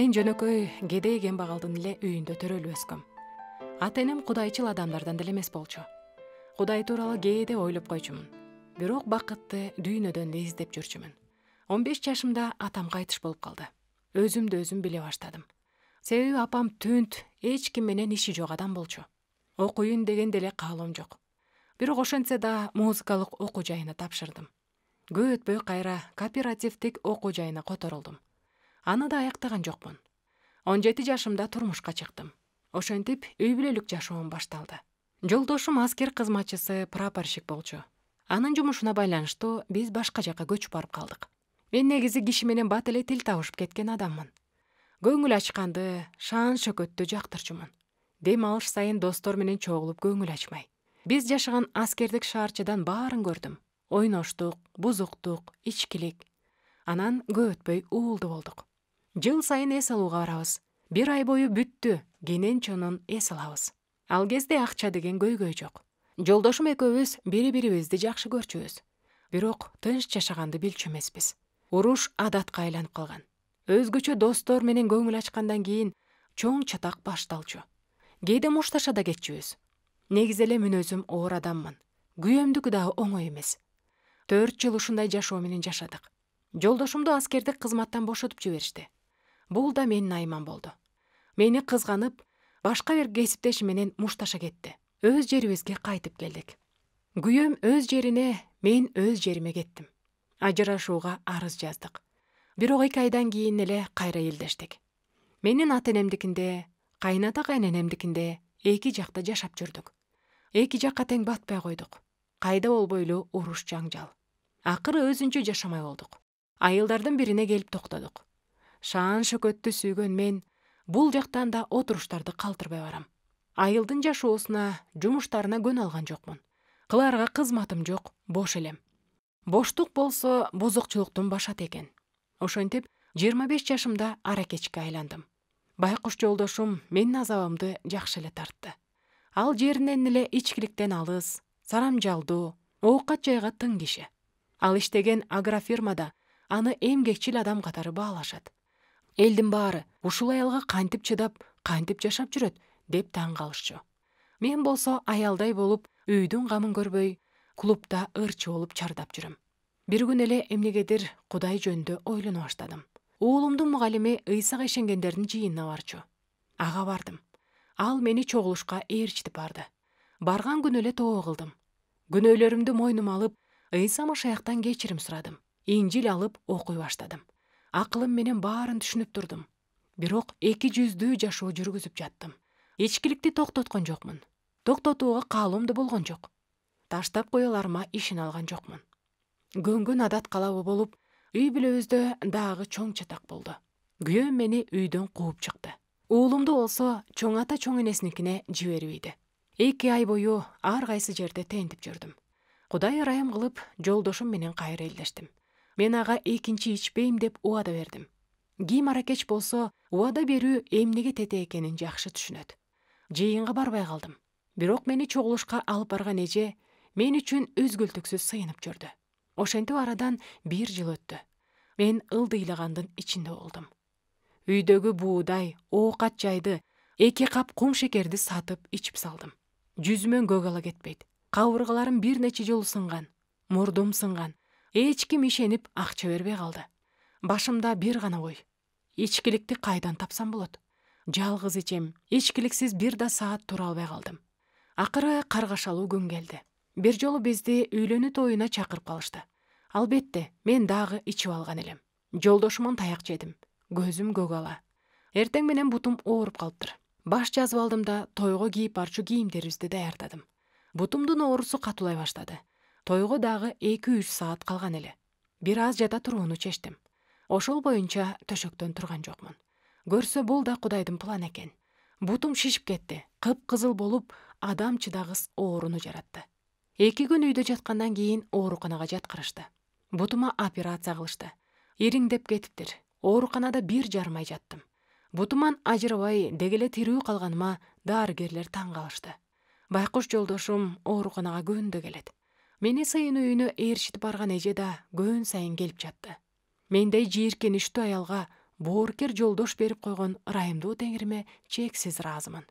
Мен жөнөкөй кедей кембагалдын эле үйүндө төрөлүп өскөм. Ата энем кудайчыл адамдардан деле эмес болчу. Кудай тууралуу кээде ойлоп койчумун. Бирок бакытты дүйнөдөн да издеп жүрчүмүн. 15 жашымда атам кайтыш болуп калды. Өзүмдү өзүм биле баштадым. Себеби апам түнт эч ким менен иши жок адам болчу. Окуйун деген деле каалоом жок. Бирок ошентсе да музыкалык окуу жайына тапшырдым. Көп өтпөй кайра кооперативдик окуу жайына которулдум. Аны да аяктаган жокмун. 17 жашымда турмушка чыктым. Ошентип үй бүлөлүк жашоом башталды. Жолдошум аскер кызматчысы прапорщик болчу. Анын жумушуна байланыштуу биз башка жака көчүп барып калдык. Мен негизи киши менен бат эле тил табышып кеткен адаммын. Көңүл ачканды, шаан шөкөттү жактырчумун. Дем алыш сайын достор менен чогулуп көңүл ачмай. Биз жашаган аскердик шаарчадан баарын көрдүм. Ойноштук, бузуктук, ичкилик. Анан көп өтпөй уулду болдук. Жыл сайын эс алууга барабыз. Бир ай бою бүттү, кенен чонун эс алабыз. Ал кезде акча деген көйгөй жок. Жолдошум экөөбүз бири-бирибизди жакшы көрчүбүз. Бирок тынч жашаганды билчү эмеспиз. Уруш адатка айланып калган. Өзгөчө достор менен көңүл ачкандан кийин чоң чатак башталчу. Кээде мушташа да кетчүбүз. Негизи эле мүнөзүм оор адаммын. Күйөөмдүкү дагы оңой эмес. 4 жыл ушундай жашоо менен жашадык. Жолдошумду аскердик кызматтан бошотуп жиберишти. Бул да менин айман болду. Мени кызганып, башка бир кесиптеши менен мушташа кетти. Өз жерибизге кайтып келдик. Күйөөм өз жерине, мен өз жериме кеттим. Ажырашууга арыз жаздык. Бирок 2 айдан кийин эле кайра элдештик. Менин ата энемдикинде, кайната кайненемдикинде 2 жакта жашап жүрдүк. 2 жакка тең батпай койдук. Кайда болбой эле уруш жаңжал. Акыры өзүнчө жашамай болдук. Айылдардын бирине келип токтодук. Шаан шөкөттү сүйгөн мен бул жактан да отуруштарды калтырбай барам. Айылдын жашоосуна, жумуштарына көнө алган жокмун. Кылаарга кызматым жок, бош элем. Боштук болсо бузукчулуктун башаты экен. Ошентип 25 жашымда аракечке айландым. Байкуш жолдошум менин азабымды жакшы эле тартты. Ал жеринен эле ичкиликтен алыс, сарамжалдуу, оокат жайга тың киши. Ал иштеген агрофирмада аны эмгекчил адам катары баалашат. Элдин баары ушул аялга кантип чыдап, кантип жашап жүрөт деп таң калышчу. Мен болсо аялдай болуп, үйдүн камын көрбөй, клубда ырчы болуп чардап жүрөм. Бир күн эле эмнегедир Кудай жөнүндө ойлоно баштадым. Уулумдун мугалими ыйсага ишенгендердин жыйынына барчу. Ага бардым. Ал мени чогулушка ээрчитип барды. Барган күнү эле тоо кылдым. Күнөөлөрүмдү мойнума алып, Ыйса Машаяктан кечирим сурадым. Инжил алып окуй баштадым. Акылым менен баарын түшүнүп турдум. Бирок 2 жүздүү жашоо жүргүзүп жаттым. Ичкиликти токтоткон жокмун. Токтотууга каалоом да болгон жок. Таштап коеларыма ишене алган жокмун. Көнгөн адат калабы болуп, үй бүлөбүздө дагы чоң чатак болду. Күйөөм мени үйдөн кууп чыкты. Уулумду болсо чоң ата чоң энесиникине жибербейди. 2 ай бою ар кайсы жерде тентип жүрдүм. Кудай ырайым кылып, жолдошум менен кайра элдештим. Мен ага экинчи ичпейм деп убада бердим. Ким аракеч болсо, убада берүү эмнеге тете экенин жакшы түшүнөт. Жыйынга барбай калдым. Бирок мени чогулушка алып барган эже мен үчүн үзгүлтүксүз сыйынып жүрдү. Ошентип арадан 1 жыл өттү. Мен ылдыйлагандын ичинде болдум. Үйдөгү буудай, оокат жайды, 2 кап кум шекерди сатып ичип салдым. Жүзүмөн көк ала кетпейт. Кабыргаларым бир нече жолу сынган. Мурдум сынган. Эч ким ишенип акча бербей калды. Башымда бир гана ой. Ичкиликти кайдан тапсам болот? Жалгыз ичем. Ичкиликсиз бир да саат тура албай калдым. Акыры каргашалуу күн келди. Бир жолу бизди үйлөнүү тоюна чакырып калышты. Албетте, мен дагы ичип алган элем. Жолдошумун таяк жедим. Көзүм көк ала. Эртең менен бутум ооруп калыптыр. Баш жазып алдым да тойго кийип барчу кийимдерибизди даярдадым. Бутумдун оорусу катуулай баштады. Тойго дагы 2-3 саат калган эле. Бир аз жата турууну чечтим. Ошол боюнча төшөктөн турган жокмун. Көрсө бул да Кудайдын планы экен. Бутум шишип кетти. Кып-кызыл болуп, адам чыдагыс ооруну жаратты. 2 күн үйдө жаткандан кийин ооруканага жаткырышты. Бутума операция кылышты. Ириңдеп кетиптир. Ооруканада 1,5 ай жаттым. Бутуман ажырабай дегеле тирүү калганыма дарыгерлер таң калышты. Байкуш жолдошум ооруканага күндө келет. Мени сыйын үйүнө ээрчитип барган эже да көн сайын келип жатты. Мендей жийиркеничтүү аялга боорукер жолдош берип койгон ырайымдуу теңириме чексиз ыраазымын.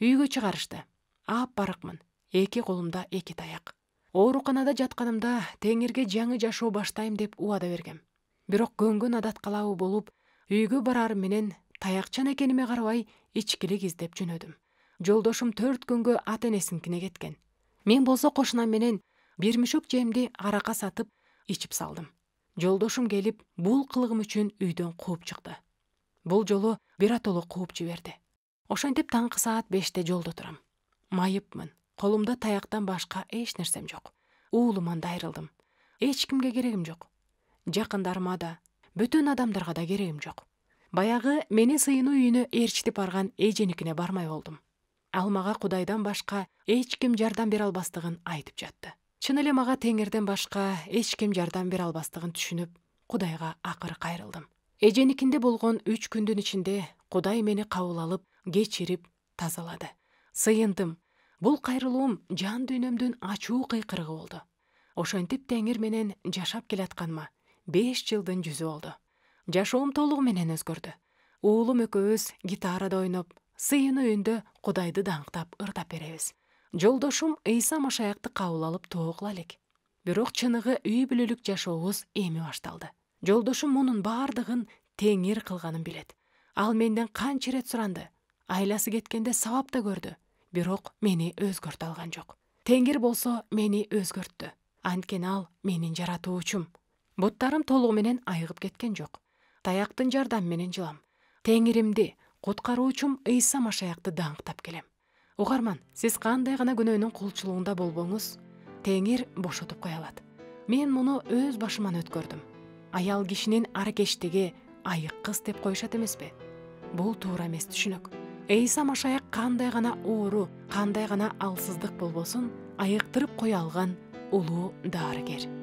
Үйгө чыгарышты. Апарыкмын. Эки колумда эки таяк. Ооруканада жатканымда теңирге жаңы жашоо баштайм деп убада бергем. Бирок көнгөн адат калабы болуп, үйгө барарым менен таякчан экениме карабай ичкилик издеп жөнөдүм. Жолдошум 4 күнгө ата-энесинкине кеткен. Мен болсо кошунам менен бир мүшөк жемди арака сатып ичип салдым. Жолдошум келип, бул кылыгым үчүн үйдөн кууп чыкты. Бул жолу биротоло кууп жиберди. Ошентип таңкы саат 5-те жолдо турам. Майыпмын. Колумда таяктан башка эч нерсем жок. Уулуман да айрылдым. Эч кимге керегим жок. Жакындарыма да, бүтүн адамдарга да керегим жок. Баягы мени сыйынуу үйүнө ээрчитип барган эженикине бармай болдум. Ал мага Кудайдан башка эч ким жардам бере албастыгын айтып жатты. Чын эле мага теңирден башка эч ким жардам бере албастыгын түшүнүп, Кудайга акыры кайрылдым. Эженикинде болгон 3 күндүн ичинде Кудай мени кабыл алып, кечирип, тазалады. Сыйындым. Бул кайрылуум жан дүйнөмдүн ачуу кыйкырыгы болду. Ошентип теңир менен жашап келатканыма 5 жылдын жүзү болду. Жашоом толугу менен өзгөрдү. Уулум экөөбүз гитарада ойноп, сыйынуу үйүндө Кудайды даңктап, ырдап беребиз. Жолдошум Ыйса Машаякты кабыл алып тоо кыла элек. Бирок чыныгы үй бүлөлүк жашообуз эми башталды. Жолдошум мунун баардыгын теңир кылганын билет. Ал менден канча ирет суранды. Айласы кеткенде сабап да көрдү. Бирок мени өзгөртө алган жок. Теңир болсо мени өзгөрттү. Анткени ал менин жаратуучум. Буттарым толугу менен айыгып кеткен жок. Таяктын жардамы менен жылам. Теңиримди, куткаруучум Ыйса Машаякты даңктап келем. Угарман, сиз кандай гана күнөөнүн кулчулугунда болбоңуз, теңир бошотуп кое алат. Мен муну өз башыман өткөрдүм. Аял кишинин аракештиги айык кыз деп коюшат эмеспи? Бул туура эмес түшүнүк. Ыйса Машаяк кандай гана оору, кандай гана алсыздык болбосун, айыктырып кое алган улуу дарыгер.